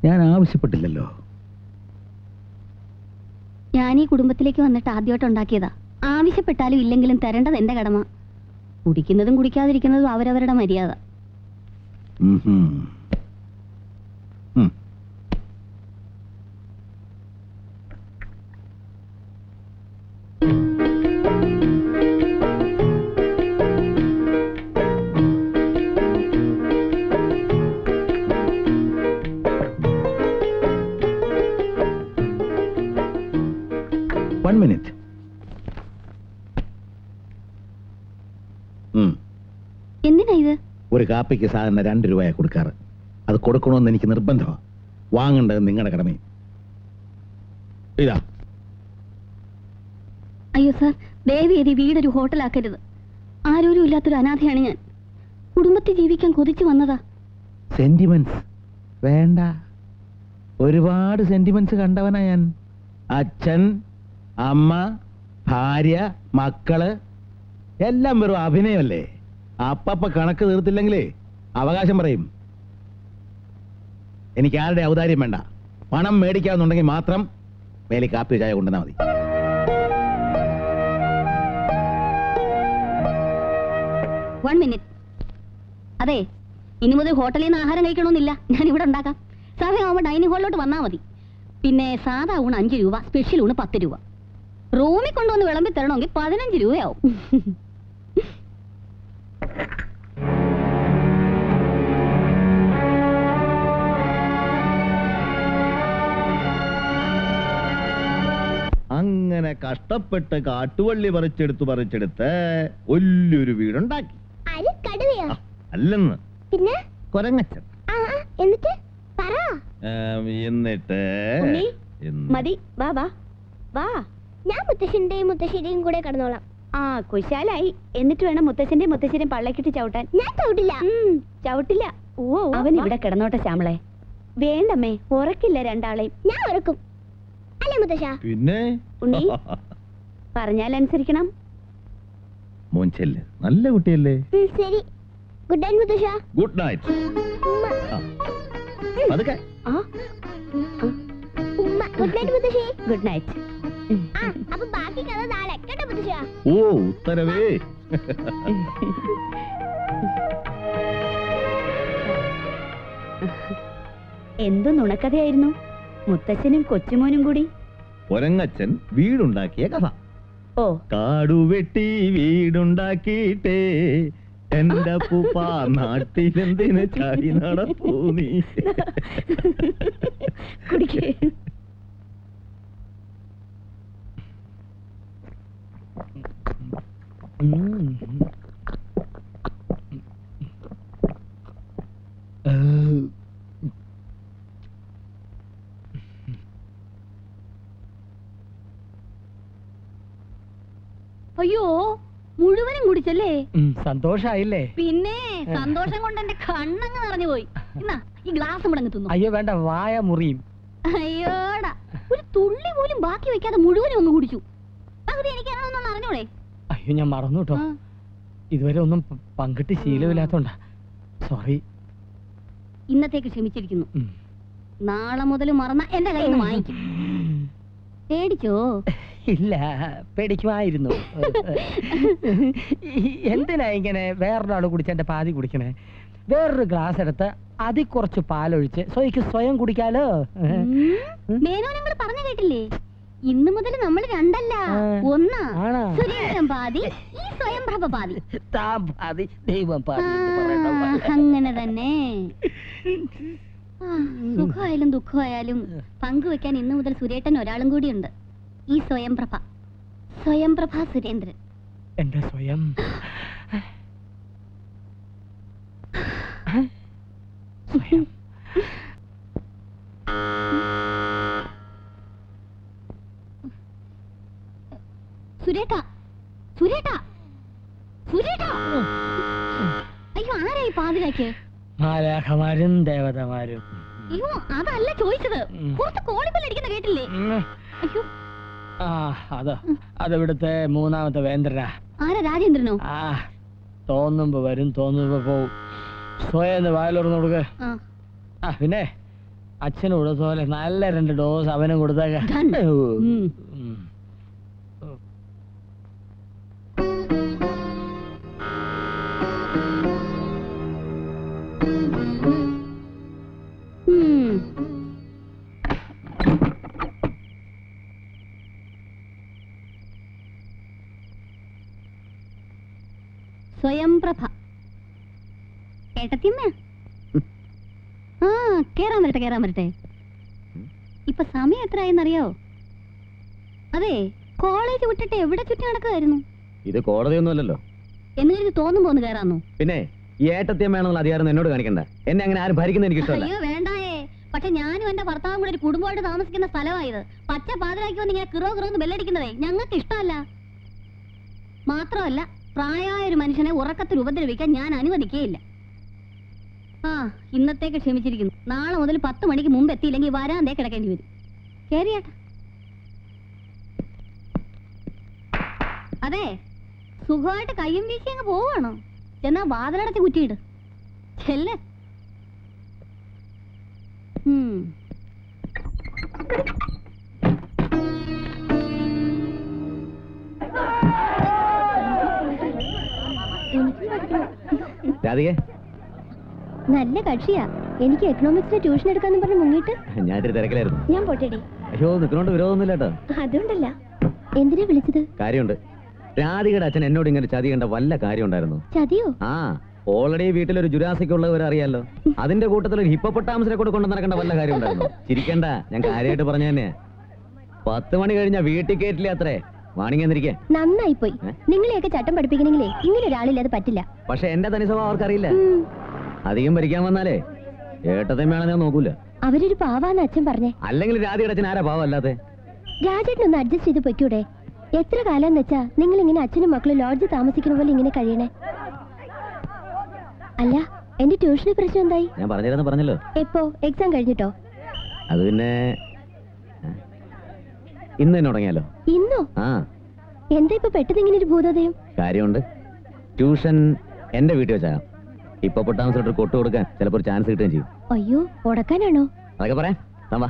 ഞാൻ ആവശ്യപ്പെട്ടില്ലല്ലോ. ഞാൻ ഈ കുടുംബത്തിലേക്ക് വന്നിട്ട് ആദ്യമായിട്ട് ഉണ്ടാക്കിയതാ. ആവശ്യപ്പെട്ടാലും ഇല്ലെങ്കിലും തരേണ്ടത് എന്റെ കടമ. കുടിക്കുന്നതും കുടിക്കാതിരിക്കുന്നതും അവരവരുടെ മര്യാദ. One minute. എന്തിനാ ഇത്? ഒരു കാപ്പിക്ക് സാധാരണ 2 രൂപയാ കൊടുക്കാറ്. അത് കൊടുക്കണമെന്ന് എനിക്ക് നിർബന്ധമാണ്. വാങ്ങേണ്ടത് നിങ്ങളുടെ കടമയും. ഇതാ. അയ്യോ സാർ, ദയവേദി വീടൊരു ഹോട്ടലാക്കരുത്. ആരോരും ഇല്ലാത്തൊരു അനാഥയാണ് ഞാൻ. കുടുംബത്തിൽ ജീവിക്കാൻ കൊതിച്ചു വന്നതാ. സെന്റിമെന്റ്സ് വേണ്ട. ഒരുപാട് സെന്റിമെന്റ്സ് കണ്ടവനാ ഞാൻ. അച്ഛൻ, അമ്മ, ഭാര്യ, മക്കള് എല്ലാം വെറും അഭിനയമല്ലേ. അപ്പപ്പ കണക്ക് തീർത്തില്ലെങ്കിലേ അവകാശം പറയും. എനിക്ക് ആരുടെ ഔദാര്യം വേണ്ട. പണം മേടിക്കാവുന്നുണ്ടെങ്കിൽ മാത്രം മേലെ കാപ്പി ചായ കൊണ്ടുവന്നാ മതി. One minute. അതെ, ഇനി മുതൽ ഹോട്ടലിൽ നിന്ന് ആഹാരം കഴിക്കണമെന്നില്ല. ഞാൻ ഇവിടെ ഉണ്ടാക്കാം. സമയമാകുമ്പോൾ ഡൈനിങ് ഹാളിലോട്ട് വന്നാൽ മതി. പിന്നെ സാധാ ഊണ് 5 രൂപ, സ്പെഷ്യൽ ഊണ് 10 രൂപ. റൂമിൽ കൊണ്ടുവന്ന് വിളമ്പി തരണമെങ്കിൽ 15 രൂപയാവും. അങ്ങനെ കഷ്ടപ്പെട്ട് കാട്ടുവള്ളി പറിച്ചെടുത്ത് വലിയൊരു വീടുണ്ടാക്കി. അല്ലെന്ന് പിന്നെ കൊരങ്ങച്ചൻ. എന്നിട്ട് മതി, വാ വാ വാ. ഞാൻ മുത്തശ്ശിന്റെയും കൂടെ കടന്നോളാം. ആ, കുശാലായി. എന്നിട്ട് വേണം മുത്തശ്ശന്റെയും മുത്തശ്ശിന്റെയും പള്ളക്കിട്ട് ചവിട്ടാൻ. ഞാൻ ചവിട്ടില്ല. ചവിട്ടില്ല. അവൻ ഇവിടെ കിടന്നോട്ടെ ശ്യാമളെ. വേണ്ടമ്മേ, ഉറക്കില്ല രണ്ടാളെയും. ഞാൻ ഉറക്കും. അല്ലേ മുത്തശ്ശ? പിന്നെ ഉണ്ണി, പറഞ്ഞാലനുസരിക്കണം. മോൻചെല്ല്, നല്ല കുട്ടിയല്ലേ. ശരി. ഗുഡ് നൈറ്റ് മുത്തശ്ശ. Good night. അതൊക്കെ ഉമ്മ. ഗുഡ് നൈറ്റ് മുത്തശ്ശി. Good night. അപ്പൊ ബാക്കി കഥ നാളെ കേട്ടോ മുത്തശ്ശ. ഓ, ഉത്തരവേ. എന്തു നുണക്കഥയായിരുന്നു. മുത്തച്ഛനും കൊച്ചുമോനും കൂടി. കൊരങ്ങച്ചൻ വീടുണ്ടാക്കിയ കഥ. ഓ, കാടുവെട്ടി വീടുണ്ടാക്കിയിട്ടേ എന്റെ പൂപ്പ നാട്ടിലെന്തിന് ചാടി നടപ്പൂ നീ. കുടിക്കേ. അയ്യോ, മുഴുവനും കുടിച്ചല്ലേ? സന്തോഷായില്ലേ? പിന്നെ സന്തോഷം കൊണ്ട് എന്റെ കണ്ണങ്ങ് നിറഞ്ഞു പോയി. എന്നാ ഈ ഗ്ലാസ് മുടങ്ങ് തിന്നു. അയ്യോ വേണ്ട, വായ മുറിയും. അയ്യോടാ, ഒരു തുള്ളി പോലും ബാക്കി വെക്കാതെ മുഴുവനും ഒന്ന് കുടിച്ചു. പകുതി എനിക്ക് അങ്ങനൊന്നും അറിഞ്ഞോളേ. അയ്യോ, ഞാൻ മറന്നു കേട്ടോ. ഇതുവരെ ഒന്നും പങ്കിട്ട് ശീലമില്ലാത്തോണ്ടാ. സോറി. ഇന്നത്തേക്ക് ക്ഷമിച്ചിരിക്കുന്നു. നാളെ മുതൽ മറന്ന എന്റെ കയ്യിൽ നിന്ന് വാങ്ങിക്കും. പേടിച്ചോ? ഇല്ല, പേടിക്കുമായിരുന്നു. എന്തിനാ ഇങ്ങനെ വേറൊരാൾ കുടിച്ചെന്റെ പാതി കുടിക്കണേ? വേറൊരു ഗ്ലാസ് എടുത്ത് അതിൽ കുറച്ച് പാലൊഴിച്ച് സ്വയം കുടിക്കാലോ. മേനോ, നിങ്ങൾ പറഞ്ഞു കേട്ടില്ലേ? ഇന്ന് മുതൽ നമ്മൾ രണ്ടല്ല, ഒന്നാ. സുരേന്ദ്രൻ പാതി, ഈ സ്വയംപ്രഭ പാതി. പാതി, ദൈവം പാതി. അങ്ങനെ തന്നെ. സുഖമായാലും ദുഃഖമായാലും പങ്കുവെക്കാൻ ഇന്നു മുതൽ സുരേട്ടൻ ഒരാളും കൂടിയുണ്ട്. ഈ സ്വയംപ്രഭ സുരേന്ദ്രൻ. എന്റെ സ്വയം. സുരേട്ടാ, സുരേട്ടാ, സുരേട്ടാ. അയ്യോ, ആരായി പാതിരാക്ക്? മാലാഖമാരും ദേവതമാരും. അയ്യോ, അതല്ല ചോദിച്ചത്. പുറത്ത് കോളിബെല്ലടിക്കുന്ന കേട്ടില്ലേ? അയ്യോ, അതിവിടുത്തെ 3ാമത്തെ വേന്ദ്രനാ. ആരാ? രാജേന്ദ്രനോ? തോന്നുമ്പോ വരും, തോന്നുമ്പോ പോവും. സ്വയം വായിലോർന്ന് കൊടുക്ക. പിന്നെ അച്ഛന് കൊടുത്തോലെ നല്ല 2 ഡോസ് അവനും കൊടുത്തേക്കാം. Done. ഉം. ഉം. സ്വയംപ്രഭ കേട്ടത്തിമ്മ. ആ കേറാൻ വരട്ടെ. ഇപ്പൊ സമയം എത്രയെന്നറിയോ? അതെ, കോളേജ് വിട്ടിട്ട് എവിടെ ചുറ്റി നടക്കുമായിരുന്നു ഇത് കോടതിയൊന്നുമല്ലല്ലോ. എന്ന് കരുതി തോന്നുമ്പോ ഒന്ന് കേറാന്നു. പിന്നെ ഈ ഏട്ടത്യം വേണമെന്നുള്ള അധികാരം എന്നോട് കാണിക്കണ്ട. എന്നെ അങ്ങനെ ആരും ഭരിക്കുന്നത് എനിക്ക് ഇഷ്ടമല്ല. അയ്യോ വേണ്ടായേ. പക്ഷെ ഞാനും എന്റെ ഭർത്താവും കൂടെ ഒരു കുടുംബമായിട്ട് താമസിക്കുന്ന സ്ഥലമായത്. പച്ച പാതിരാക്കി വന്ന് ഇങ്ങനെ കിറോ ബെല്ലടിക്കുന്നതേ ഞങ്ങൾക്ക് ഇഷ്ടമല്ല. മാത്രമല്ല, പ്രായമായ ഒരു മനുഷ്യനെ ഉറക്കത്തിൽ ഉപദ്രവിക്കാൻ ഞാൻ അനുവദിക്കുകയില്ല. ആ, ഇന്നത്തേക്ക് ക്ഷമിച്ചിരിക്കുന്നു. നാളെ മുതൽ 10 മണിക്ക് മുമ്പ് എത്തിയില്ലെങ്കിൽ വരാന്തേ കിടക്കേണ്ടി വരും. കേറിയാട്ടെ. അതെ, സുഖമായിട്ട് കയ്യും വീശി അങ്ങ് പോവാണോ? എന്നാ വാതിലടച്ച് കുറ്റിയിട്. ചെല്ലേ. രാധികേ, നല്ല കക്ഷിയാ. എനിക്ക് എക്കണോമിക്സിന്റെ ട്യൂഷൻ എടുക്കാന്ന് പറഞ്ഞ് മുങ്ങിട്ട് ഞാൻ ഇത്തിരി തിരക്കിലായിരുന്നു. ഞാൻ പോട്ടേടി. അയ്യോ, നിൽക്കണോണ്ട് വിരോധമൊന്നുമില്ല കേട്ടോ. അതുകൊണ്ടല്ല. എന്തിനാ വിളിച്ചത്? കാര്യമുണ്ട്. രാധികയുടെ അച്ഛൻ എന്നോട് ഇങ്ങനെ ചതി കണ്ട വല്ല കാര്യം ഉണ്ടായിരുന്നു? ചതിയോ? ആ, ഓൾറെഡി വീട്ടിലൊരു ജുരാസിക് ഉള്ളവർ അറിയാലോ. അതിന്റെ കൂട്ടത്തിൽ ഒരു ഹിപ്പോപ്പൊട്ടാമസിനെ കൂടെ കൊണ്ട് നടക്കേണ്ട വല്ല കാര്യം ഉണ്ടായിരുന്നു? ചിരിക്കണ്ട, ഞാൻ കാര്യമായിട്ട് പറഞ്ഞു തന്നെ. 10 മണി കഴിഞ്ഞാ വീട്ടിൽ കയറ്റില്ല അത്രേ. വാണിങ്ങി എന്നിരിക്കേ. നന്നായി പോയി. നിങ്ങളെയൊക്കെ ചട്ടം പഠിപ്പിക്കണമെങ്കിലേ ഇങ്ങനെ ഒരാളില്ല, അത് പറ്റില്ല. പക്ഷെ എന്റെ തനി സ്വഭാവം അവർക്കറിയില്ല. അധികം ഭരിക്കാൻ വന്നാലേ ഏട്ടത്തെ വേണം ഞാൻ നോക്കൂല. അവരൊരു പാവാന്ന് അച്ഛൻ പറഞ്ഞേ. അല്ലെങ്കിൽ രാധികയുടെ അച്ഛൻ ആരാ പാവം അല്ലാതെ? രാജേട്ടനൊന്ന് അഡ്ജസ്റ്റ് ചെയ്ത് പൊയ്ക്കൂടെ? എത്ര കാലം വെച്ചാ നിങ്ങൾ ഇങ്ങനെ അച്ഛനും മക്കളും ലോഡ്ജ് താമസിക്കുന്ന പോലെ ഇങ്ങനെ കഴിയണേ? അല്ല, എന്റെ ട്യൂഷന് പ്രശ്നം എന്തായി? ഞാൻ പറഞ്ഞിരുന്നു പറഞ്ഞല്ലോ. എപ്പോ? എക്സാം കഴിഞ്ഞിട്ടോ? അത് പിന്നെ ഇന്ന് തന്നെ തുടങ്ങിയാലോ? ഇന്നോ? ആ, എന്താ ഇപ്പൊ പെട്ടെന്ന് ഇങ്ങനെ ഒരു ഭൂതോദയം? കാര്യമുണ്ട്. ട്യൂഷൻ എന്റെ വീട്ടിൽ വെച്ചാ ഇപ്പൊ പൊട്ടാമസിട്ട് കൊട്ടു കൊടുക്കാൻ ചിലപ്പോ ഒരു ചാൻസ് കിട്ടുകയും ചെയ്യും. അയ്യോ, ഉടക്കാനാണോ? അതൊക്കെ പറയാം. വാ.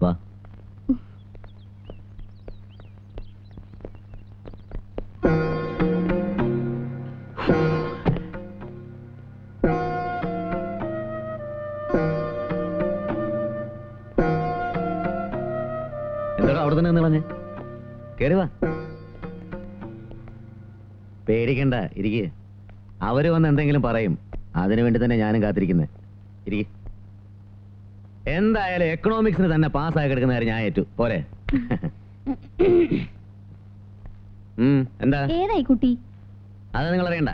വാ. എന്താ അവിടെ തന്നെ നിളഞ്ഞ് കേറി വാ. പേടിക്കണ്ട, ഇരിക്ക്. അവര് വന്ന് എന്തെങ്കിലും പറയും, അതിനു വേണ്ടി തന്നെ ഞാനും കാത്തിരിക്കുന്നത്. ഇരിക്ക്. എന്തായാലും എക്കണോമിക്സിന് തന്നെ പാസ്സായി കിടക്കുന്ന കാര്യം ഞാൻ ഏറ്റു. പോരെ? എന്താ ഏതായി കുട്ടി? അത് നിങ്ങൾ അറിയണ്ട.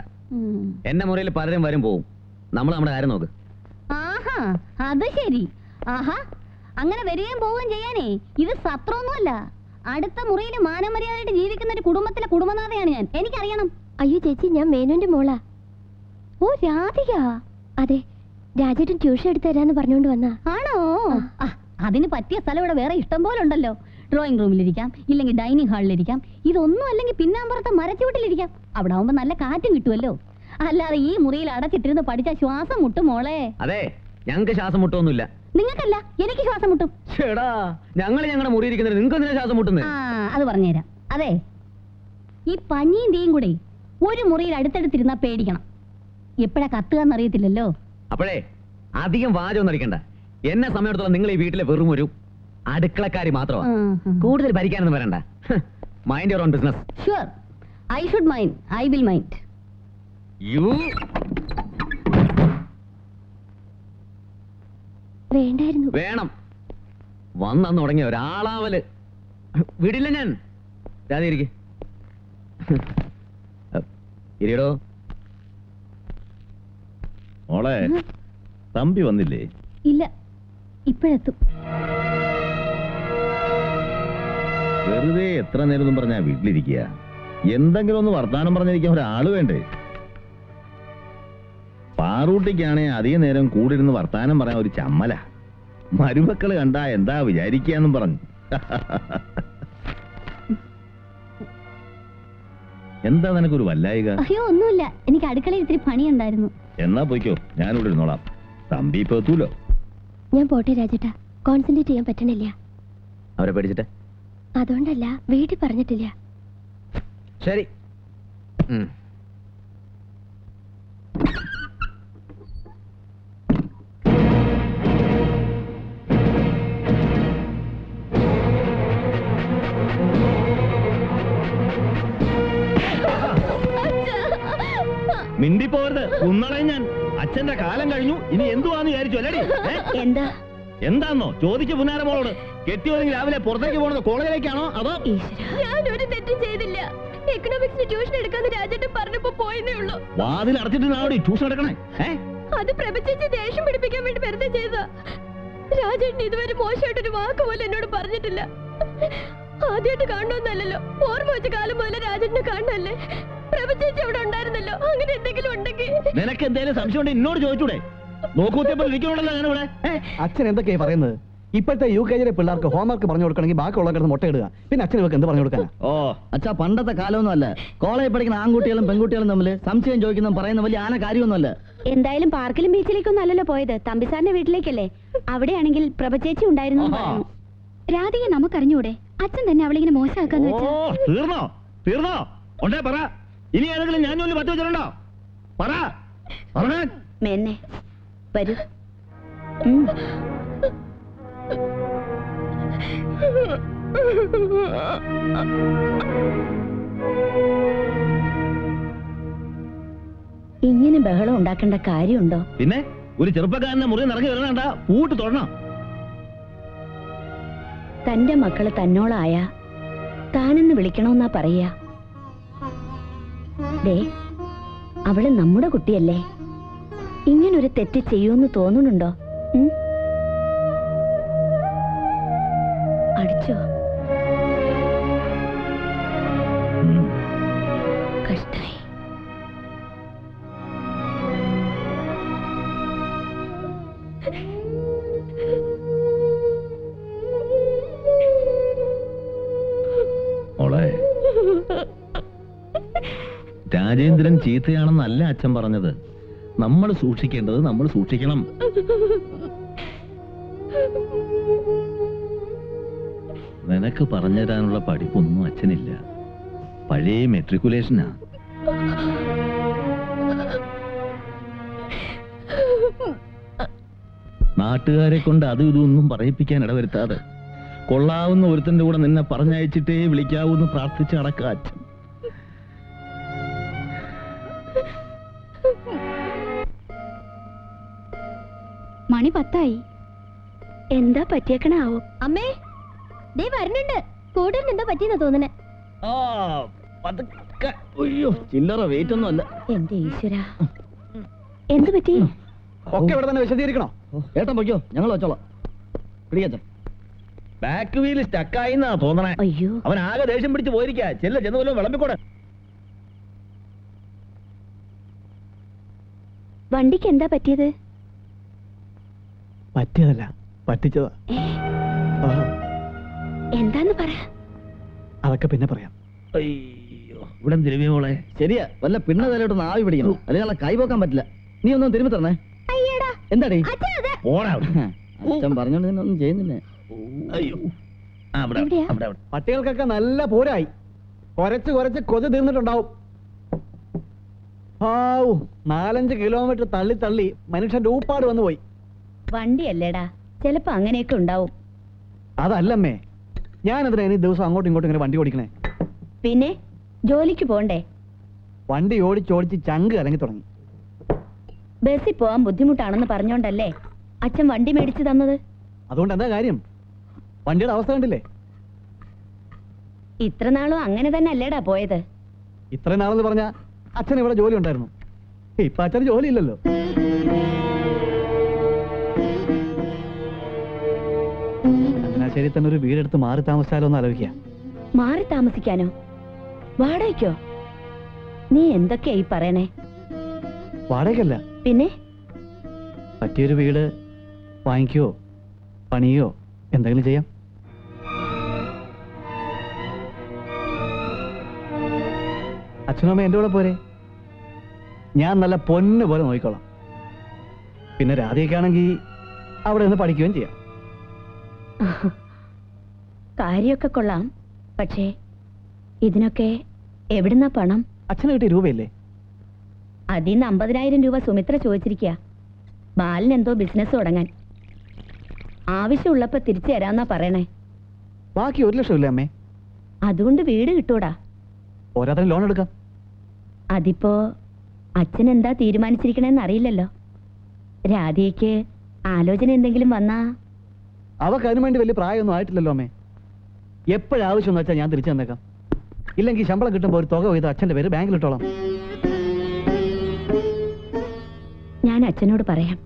എന്റെ മുറിയിൽ പലരും വരും പോവും. നമ്മൾ നമ്മുടെ കാര്യം നോക്ക്. ആഹാ, അത് ശരി. ആഹാ, അങ്ങനെ വരികയും പോവുകയും ചെയ്യാനേ ഇത് സത്രമൊന്നുമല്ല. അടുത്ത മുറിയിൽ മാനമര്യാദയായിട്ട് ജീവിക്കുന്ന ഒരു കുടുംബത്തിലെ കുടുംബനാഥയാണ് ഞാൻ. എനിക്കറിയണം. അയ്യോ ചേച്ചി, ഞാൻ മേനോന്റെ മോളാ. ഓ, രാധിക. അതെ, രാജേട്ടൻ ട്യൂഷൻ എടുത്തു തരാന്ന് പറഞ്ഞുകൊണ്ട് വന്നാ. ആണോ? അതിന് പറ്റിയ സ്ഥലം ഇവിടെ വേറെ ഇഷ്ടം പോലെ ഉണ്ടല്ലോ. ഡ്രോയിങ് റൂമിലിരിക്കാം, ഇല്ലെങ്കിൽ ഡൈനിങ് ഹാളിലിരിക്കാം, ഇതൊന്നും അല്ലെങ്കിൽ പിന്നാമ്പുറത്തെ മരച്ചുവട്ടിലിരിക്കാം. അവിടെ ആവുമ്പോ നല്ല കാറ്റും കിട്ടുമല്ലോ. അല്ലാതെ ഈ മുറിയിൽ അടച്ചിട്ടിരുന്ന് പഠിച്ച ശ്വാസം മുട്ടും മോളെ. അതെ, ഞങ്ങൾക്ക് ശ്വാസം മുട്ടൊന്നുമില്ല. നിങ്ങൾക്കല്ല, എനിക്ക് ശ്വാസം മുട്ടും. ചേടാ, ഞങ്ങളുടെ മുറി ഇരിക്കുന്നത് നിങ്ങൾക്ക് എന്തിനാ ശ്വാസം മുട്ടുന്നത്? അത് പറഞ്ഞുതരാം. അതെ, ഈ പഞ്ഞിയും തീയും കൂടെ ഒരു മുറിയിൽ അടുത്തടുത്തിരുന്നാ പേടിക്കണം. എപ്പോഴാ കത്തുകയെന്നറിയത്തില്ലല്ലോ. അപ്പോഴേ അധികം വാചകം നടിക്കണ്ട. എന്നെ സമയത്തോളം നിങ്ങൾ ഈ വീട്ടിലെ വെറും ഒരു അടുക്കളക്കാരി മാത്രമാ. കൂടുതൽ ഭരിക്കാനൊന്നും വരണ്ട. Mind your own business. Sure, I should mind. I will mind. യു വേണ്ടായിരുന്നു. വേണം. വന്നു തുടങ്ങിയ ഒരാളാവല് വിടില്ല ഞാൻ. രാധ ഇരിക്ക്. ഇരിയടോ. മോളെ, തമ്പി വന്നില്ലേ? ഇല്ല, ഇപ്പോഴെത്തും. വെറുതെ എത്ര നേരം പറഞ്ഞാ വീട്ടിലിരിക്കുക? എന്തെങ്കിലും ഒന്ന് വർത്താനം പറഞ്ഞിരിക്കാൻ ഒരാള് വേണ്ടേ? പാറൂട്ടിക്കാണെ അധികം നേരം കൂടിരുന്ന് വർത്താനം പറയാൻ ഒരു ചമ്മല. മരുമക്കള് കണ്ടാ എന്താ വിചാരിക്കാന്നും പറഞ്ഞു. എന്താ നിനക്കൊരു വല്ലായിക? അയ്യോ ഒന്നുമില്ല, എനിക്ക് അടുക്കളയിൽ ഇത്തിരി പണിയുണ്ടായിരുന്നു. എന്നാ പോയിക്കോ, ഞാനിവിടെ ഇരുന്നോളാം. തമ്പി ഇപ്പൊ എത്തൂലോ. ഞാൻ പോട്ടെ രാജേട്ടാ, കോൺസെൻട്രേറ്റ് ചെയ്യാൻ പറ്റണില്ല. അവരെ പേടിച്ചിട്ട്? അതുകൊണ്ടല്ല, വീട്ടിൽ പറഞ്ഞിട്ടില്ല. ശരി. മിണ്ടി പോകരുത്, കുന്നളയും ഞാൻ. അച്ഛന്റെ കാലം കഴിഞ്ഞു, ഇനി എന്തുവാന്ന് വിചാരിച്ചു അല്ലടി? എന്താ എന്താന്നോ ചോദിച്ചു പുന്നാരമോളോട്. കെട്ടിയോണെങ്കിൽ രാവിലെ പുറത്തേക്ക് പോണത് കോളേജിലേക്കാണോ അതോ? ഞാൻ ഒരു തെറ്റും ചെയ്തില്ല. എക്കണോമിക്സിന് ട്യൂഷൻ എടുക്കാന്ന് രാജേട്ടൻ പറഞ്ഞപ്പോ പോയെന്നേ ഉള്ളൂ. വാതിൽ അടച്ചിട്ട് നാളെ ട്യൂഷൻ എടുക്കണേ. അത് പ്രഭചേച്ചി ദേഷ്യം പിടിപ്പിക്കാൻ വേണ്ടി വെറുതെ ചെയ്തതാ. രാജേട്ടൻ ഇതുവരെ മോശമായിട്ടൊരു വാക്ക് പോലും എന്നോട് പറഞ്ഞിട്ടില്ല. ആദ്യമായിട്ട് കാണണമെന്നല്ലോ, ഓർമ്മ വെച്ച കാലം പോലെ രാജേട്ടനെ കാണണല്ലേ. പ്രഭചേച്ചി അവിടെ ഉണ്ടായിരുന്നല്ലോ, അങ്ങനെ എന്തെങ്കിലും ഉണ്ടെങ്കിൽ. നിനക്ക് എന്തെങ്കിലും സംശയം ഉണ്ടെങ്കിൽ എന്നോട് ചോദിച്ചൂടെ? നോക്കൂത്തിയപ്പോൾ ഇരിക്കണല്ലോ ഞാനിവിടെ. അച്ഛൻ എന്തൊക്കെയാ പറയുന്നത്? ഇപ്പോഴത്തെ UKG പിള്ളേർക്ക് ഹോംവർക്ക് പറഞ്ഞു കൊടുക്കണമെങ്കിൽ ബാക്കിയുള്ള കിടന്ന് മുട്ടയിടുക. പിന്നെ അച്ഛൻ ഇവർക്ക് എന്ത് പറഞ്ഞു കൊടുക്കാനാ? ഓ അച്ഛാ, പണ്ടത്തെ കാലമൊന്നും അല്ല. കോളേജിൽ പഠിക്കുന്ന ആൺകുട്ടികളും പെൺകുട്ടികളും തമ്മിൽ സംശയം ചോദിക്കുന്ന പറയുന്ന വലിയ ആന കാര്യമൊന്നുമല്ല. എന്തായാലും പാർക്കിലും ബീച്ചിലേക്കൊന്നും അല്ലല്ലോ പോയത്, തമ്പിസാറിന്റെ വീട്ടിലേക്കല്ലേ. അവിടെയാണെങ്കിൽ പ്രഭചേച്ചി ഉണ്ടായിരുന്നു. രാധിക നമുക്കറിഞ്ഞൂടെ? അച്ഛൻ തന്നെ അവളിങ്ങനെ മോശമാക്കാന്ന് വെച്ചാ. തീർന്നോ തീർന്നോ? ഉണ്ടേ പറ. ഇനി ഏതെങ്കിലും ഞാൻ ജോലി 10 വെച്ചിട്ടുണ്ടോ? പറ. പറഞ്ഞാൽ മേന്നെ വരൂ. ഇങ്ങനെ ബഹളം ഉണ്ടാക്കേണ്ട കാര്യമുണ്ടോ? പിന്നെ ഒരു ചെറുപ്പക്കാരനെ മുറി നിറങ്ങി വരണണ്ട, പൂട്ട് തൊടണം. തന്റെ മക്കള് തന്നോളായ താനെന്ന് വിളിക്കണമെന്നാ പറയാ. ദേ, അവള് നമ്മുടെ കുട്ടിയല്ലേ. ഇങ്ങനൊരു തെറ്റ് ചെയ്യുമെന്ന് തോന്നുന്നുണ്ടോ? അടിച്ചോ? കഷ്ടായി. മോളെ, രാജേന്ദ്രൻ ചീത്തയാണെന്നല്ല അച്ഛൻ പറഞ്ഞത്. നമ്മൾ സൂക്ഷിക്കേണ്ടത് നമ്മൾ സൂക്ഷിക്കണം. നിനക്ക് പറഞ്ഞുതരാനുള്ള പഠിപ്പൊന്നും അച്ഛനില്ല. പഴയ മെട്രിക്കുലേഷനാ. നാട്ടുകാരെ കൊണ്ട് അതും ഇതൊന്നും പറയിപ്പിക്കാൻ ഇടവരുത്താതെ കൊള്ളാവുന്ന ഒരുത്തന്റെ കൂടെ നിന്നെ പറഞ്ഞയച്ചിട്ടേ വിളിക്കാവൂന്ന് പ്രാർത്ഥിച്ച് അടക്കുക അച്ഛൻ. മണി 10 എന്താ പറ്റിയേക്കണാവോ? അമ്മേ, ദേ വരുന്നുണ്ട്. കൂടുതൽ എന്താ പറ്റിയെന്നാ തോന്നണേ. ചില്ലറ വെയിറ്റ് ഒന്നും അല്ല. എന്റെ ഈശ്വര, എന്ത് പറ്റി? ഒക്കെ ഇവിടെ തന്നെ വിശദീകരിക്കണോ? ഏട്ടൻ പൊയ്ക്കോ, ഞങ്ങൾ വെച്ചോളാം. പിടിക്കച്ച. ബാക്ക് വീല് സ്റ്റക്കായിന്നാ തോന്നണേ. അയ്യോ, അവൻ ആകെ ദേഷ്യം പിടിച്ച് പോയിരിക്കാ. ചെന്ന് വല്ലതും വിളമ്പിക്കൂടെ? വണ്ടിക്ക് എന്താ പറ്റിയത്? പറ്റിയതല്ല, പറ്റിച്ചതാ. എന്താന്ന് പറ. അതൊക്കെ പിന്നെ പറയാം. അയ്യോ, ഇവിടെ തിരുമ്മിയ മോളെ. ശരിയാ, വല്ല പിണ്ണ തലയോട്ടൊന്ന് ആവി പിടിക്കണം, അല്ലെങ്കിൽ കൈ പോക്കാൻ പറ്റില്ല. നീ ഒന്നും തിരുമ്പി തരണേ. എന്താടി ഓടാ അവിടുന്ന്. അച്ഛൻ പറഞ്ഞോണ്ട് ഒന്നും ചെയ്യുന്നില്ല. അയ്യോ, അവിടെ എവിടെയാ? അവിടെ അവിടെ. പട്ടികൾക്കൊക്കെ നല്ല പോരായി. കുറച്ച് കുറച്ച് കൊതി തീർന്നിട്ടുണ്ടാവും. 4-5 കിലോമീറ്റർ തള്ളി തള്ളി മനുഷ്യന്റെ ഊപ്പാട് വന്നു പോയി. വണ്ടിയല്ലേടാ, ചിലപ്പോ അങ്ങനെയൊക്കെ ഉണ്ടാവും. അതല്ലമ്മേ, ഞാനെന്തിനാ ഇനി ദിവസം അങ്ങോട്ടും ഇങ്ങോട്ടും ഇങ്ങനെ വണ്ടി ഓടിക്കണേ? പിന്നെ ജോലിക്ക് പോണ്ടേ? വണ്ടി ഓടിച്ചോടിച്ച് ചങ്ക് ഇറങ്ങി തുടങ്ങി. ബസ്സിൽ പോവാൻ ബുദ്ധിമുട്ടാണെന്ന് പറഞ്ഞോണ്ടല്ലേ അച്ഛൻ വണ്ടി മേടിച്ചു തന്നത്? അതുകൊണ്ട് എന്താ കാര്യം? വണ്ടിയുടെ അവസ്ഥ കണ്ടില്ലേ? ഇത്ര നാളും അങ്ങനെ തന്നെ അല്ലേടാ പോയത്? ഇത്രയും നാളെന്ന് പറഞ്ഞാ അച്ഛൻ ഇവിടെ ജോലി ഉണ്ടായിരുന്നു. ഇപ്പൊ അച്ഛന് ജോലി ഇല്ലല്ലോ. ചങ്ങനാശ്ശേരി തന്നെ ഒരു വീടെടുത്ത് മാറി താമസിച്ചാലോ എന്ന് ആലോചിക്കുക. മാറി താമസിക്കാനോ? വാടകയ്ക്കോ? നീ എന്തൊക്കെയാ ഈ പറയണേ? വാടകയ്ക്കല്ല, പിന്നെ പറ്റിയൊരു വീട് വാങ്ങിക്കോ പണിയോ എന്തെങ്കിലും ചെയ്യാം. അച്ഛനും അമ്മ എൻ്റെ കൂടെ പോരെ, ഞാൻ നല്ല പൊന്ന് പോലെ നോക്കിക്കോളാം. പിന്നെ രാധയൊക്കെ ആണെങ്കിൽ അവിടെ നിന്ന് പഠിക്കുകയും ചെയ്യാം. കാര്യമൊക്കെ കൊള്ളാം, പക്ഷേ ഇതിനൊക്കെ എവിടുന്നാ പണം? അച്ഛന് കിട്ടിയ രൂപയില്ലേ? അതിന്ന് 50,000 രൂപ സുമിത്ര ചോദിച്ചിരിക്കുക. ബാലിന് എന്തോ ബിസിനസ് തുടങ്ങാൻ. ആവശ്യമുള്ളപ്പോ തിരിച്ചു തരാന്നാ പറയണേ. ബാക്കി 1 ലക്ഷം ഇല്ലേ അമ്മേ? അതുകൊണ്ട് വീട് കിട്ടൂടാ. ഓരോരുത്തരും ലോൺ എടുക്കാം. അതിപ്പോ അച്ഛൻ എന്താ തീരുമാനിച്ചിരിക്കണേന്ന് അറിയില്ലല്ലോ. രാധയ്ക്ക് ആലോചന എന്തെങ്കിലും വന്നാ? അവക്ക് അതിനു വേണ്ടി വലിയ പ്രായമൊന്നും ആയിട്ടില്ലല്ലോ അമ്മേ. എപ്പോഴാവശ്യം എന്ന് വെച്ചാൽ ഞാൻ തിരിച്ചു തന്നേക്കാം. ഇല്ലെങ്കിൽ ശമ്പളം കിട്ടുമ്പോൾ ഒരു തുക ചെയ്ത് അച്ഛൻ്റെ പേര് ബാങ്കിൽ ഇട്ടോളാം. ഞാൻ അച്ഛനോട് പറയാം.